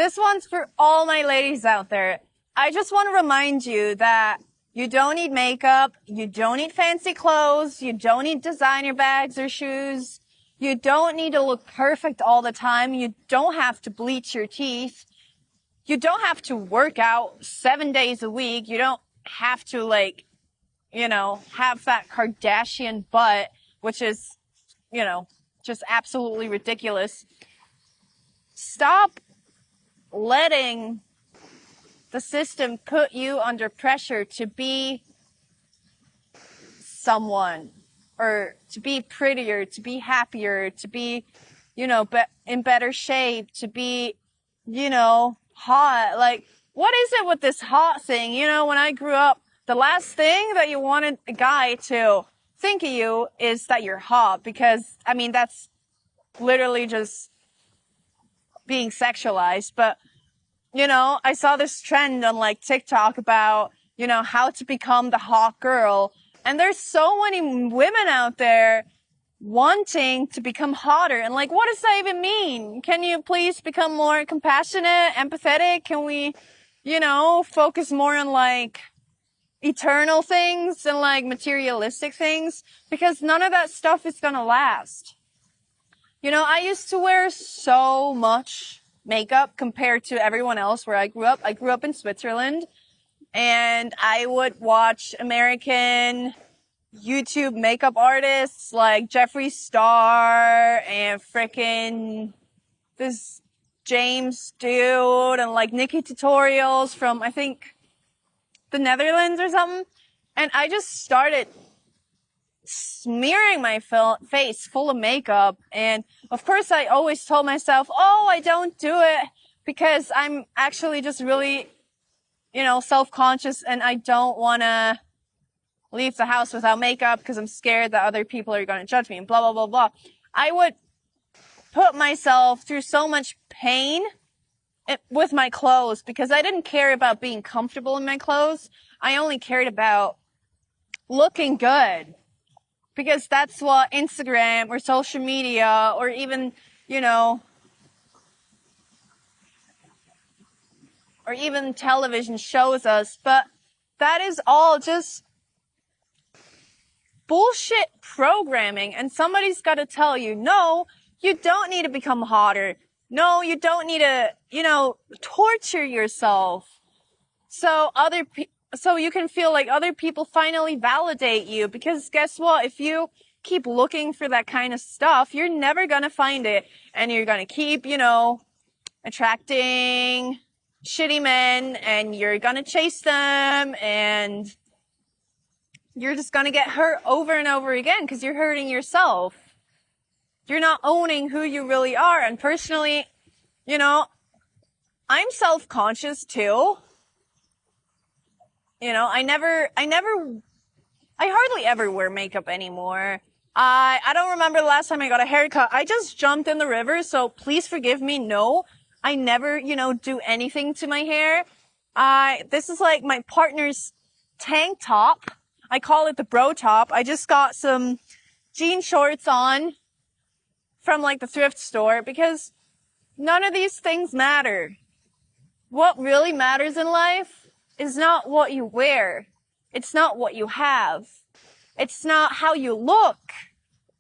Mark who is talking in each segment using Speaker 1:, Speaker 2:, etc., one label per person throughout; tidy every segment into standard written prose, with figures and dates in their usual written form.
Speaker 1: This one's for all my ladies out there. I just want to remind you that you don't need makeup, you don't need fancy clothes, you don't need designer bags or shoes, you don't need to look perfect all the time, you don't have to bleach your teeth, you don't have to work out 7 days a week, you don't have to have that Kardashian butt, which is, just absolutely ridiculous. Stop letting the system put you under pressure to be someone, or to be prettier, to be happier, to be, in better shape, to be, hot. Like, what is it with this hot thing? When I grew up, the last thing that you wanted a guy to think of you is that you're hot, because, that's literally just being sexualized. But, I saw this trend on TikTok about, how to become the hot girl. And there's so many women out there wanting to become hotter. And what does that even mean? Can you please become more compassionate, empathetic? Can we, focus more on eternal things and materialistic things? Because none of that stuff is gonna last. I used to wear so much makeup compared to everyone else where I grew up. I grew up in Switzerland, and I would watch American YouTube makeup artists like Jeffree Star and frickin' this James dude, and Nikki tutorials from, I think, the Netherlands or something. And I just started smearing my face full of makeup. And of course I always told myself, oh, I don't do it because I'm actually just really, self-conscious, and I don't want to leave the house without makeup because I'm scared that other people are going to judge me, and blah, blah, blah, blah. I would put myself through so much pain with my clothes because I didn't care about being comfortable in my clothes. I only cared about looking good, because that's what Instagram or social media or even, or even television shows us. But that is all just bullshit programming. And somebody's got to tell you, no, you don't need to become hotter. No, you don't need to, torture yourself. So you can feel like other people finally validate you. Because guess what? If you keep looking for that kind of stuff, you're never gonna find it. And you're gonna keep, attracting shitty men, and you're gonna chase them, and you're just gonna get hurt over and over again because you're hurting yourself. You're not owning who you really are. And personally, I'm self-conscious too. I hardly ever wear makeup anymore. I don't remember the last time I got a haircut. I just jumped in the river, so please forgive me. No, I never, do anything to my hair. This is my partner's tank top. I call it the bro top. I just got some jean shorts on from the thrift store, because none of these things matter. What really matters in life is not what you wear. It's not what you have. It's not how you look.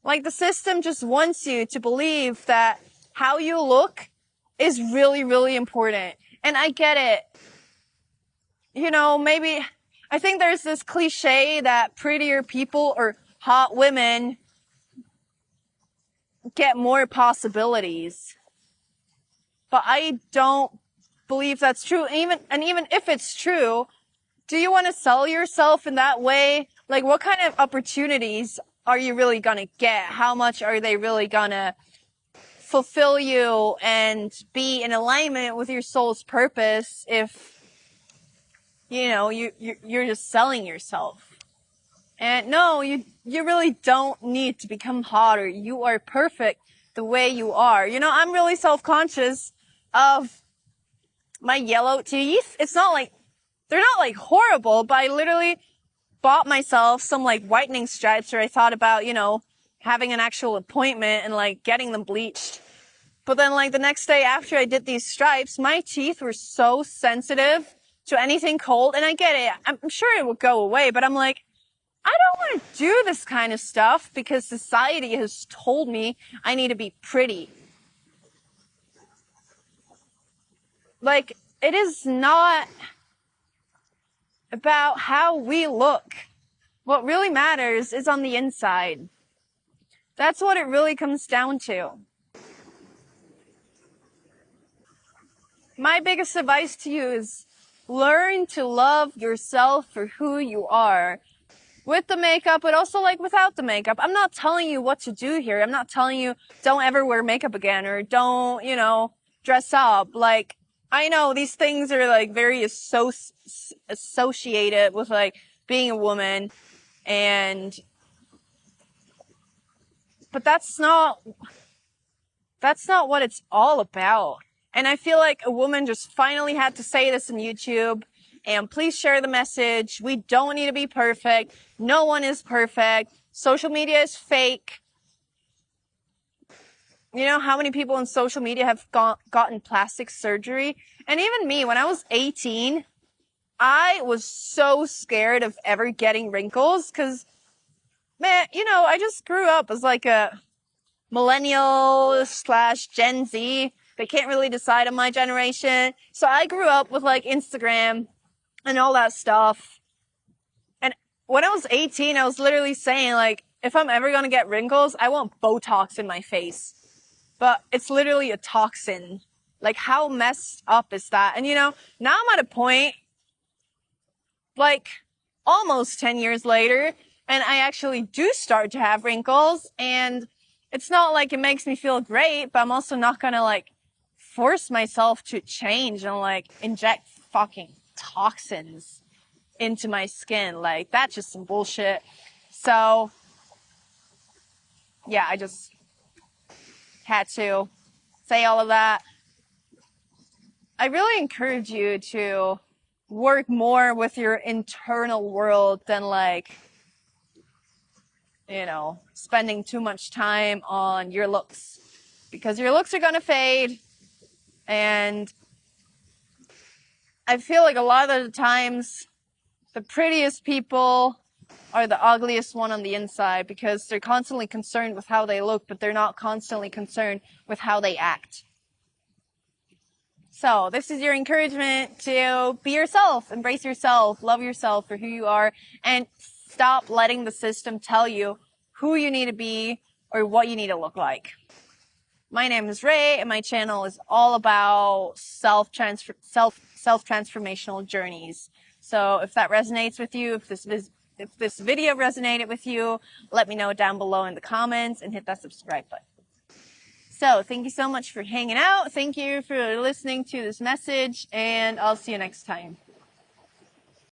Speaker 1: The system just wants you to believe that how you look is really, really important. And I get it. Maybe, I think there's this cliche that prettier people or hot women get more possibilities. But I don't believe that's true. Even if it's true, do you want to sell yourself in that way? What kind of opportunities are you really gonna get? How much are they really gonna fulfill you and be in alignment with your soul's purpose if, you're just selling yourself? And no, you really don't need to become hotter. You are perfect the way you are. I'm really self-conscious of my yellow teeth. It's not they're not horrible, but I literally bought myself some whitening strips, or I thought about, having an actual appointment and getting them bleached. But then like the next day after I did these stripes, my teeth were so sensitive to anything cold. And I get it. I'm sure it will go away, but I'm like, I don't want to do this kind of stuff because society has told me I need to be pretty. Like, it is not about how we look. What really matters is on the inside. That's what it really comes down to. My biggest advice to you is learn to love yourself for who you are. With the makeup, but also like without the makeup. I'm not telling you what to do here. I'm not telling you don't ever wear makeup again or don't, dress up. Like, I know these things are like very associated with like being a woman but that's not what it's all about. And I feel like a woman just finally had to say this on YouTube. And please share the message. We don't need to be perfect. No one is perfect. Social media is fake. You know how many people on social media have gotten plastic surgery? And even me, when I was 18, I was so scared of ever getting wrinkles because, man, I just grew up as like a millennial / Gen Z. They can't really decide on my generation. So I grew up with like Instagram and all that stuff. And when I was 18, I was literally saying like, if I'm ever going to get wrinkles, I want Botox in my face. But it's literally a toxin. Like, how messed up is that? And now I'm at a point, like, almost 10 years later, and I actually do start to have wrinkles, and it's not like it makes me feel great, but I'm also not gonna, like, force myself to change and, like, inject fucking toxins into my skin. Like, that's just some bullshit. So, yeah, I just had to say all of that. I really encourage you to work more with your internal world than like, spending too much time on your looks, because your looks are going to fade. And I feel like a lot of the times the prettiest people are the ugliest one on the inside because they're constantly concerned with how they look, but they're not constantly concerned with how they act. So this is your encouragement to be yourself, embrace yourself, love yourself for who you are, and stop letting the system tell you who you need to be or what you need to look like. My name is Ray, and my channel is all about self-transformational journeys. So if that resonates with you, if this video resonated with you, let me know down below in the comments and hit that subscribe button. So thank you so much for hanging out. Thank you for listening to this message, and I'll see you next time.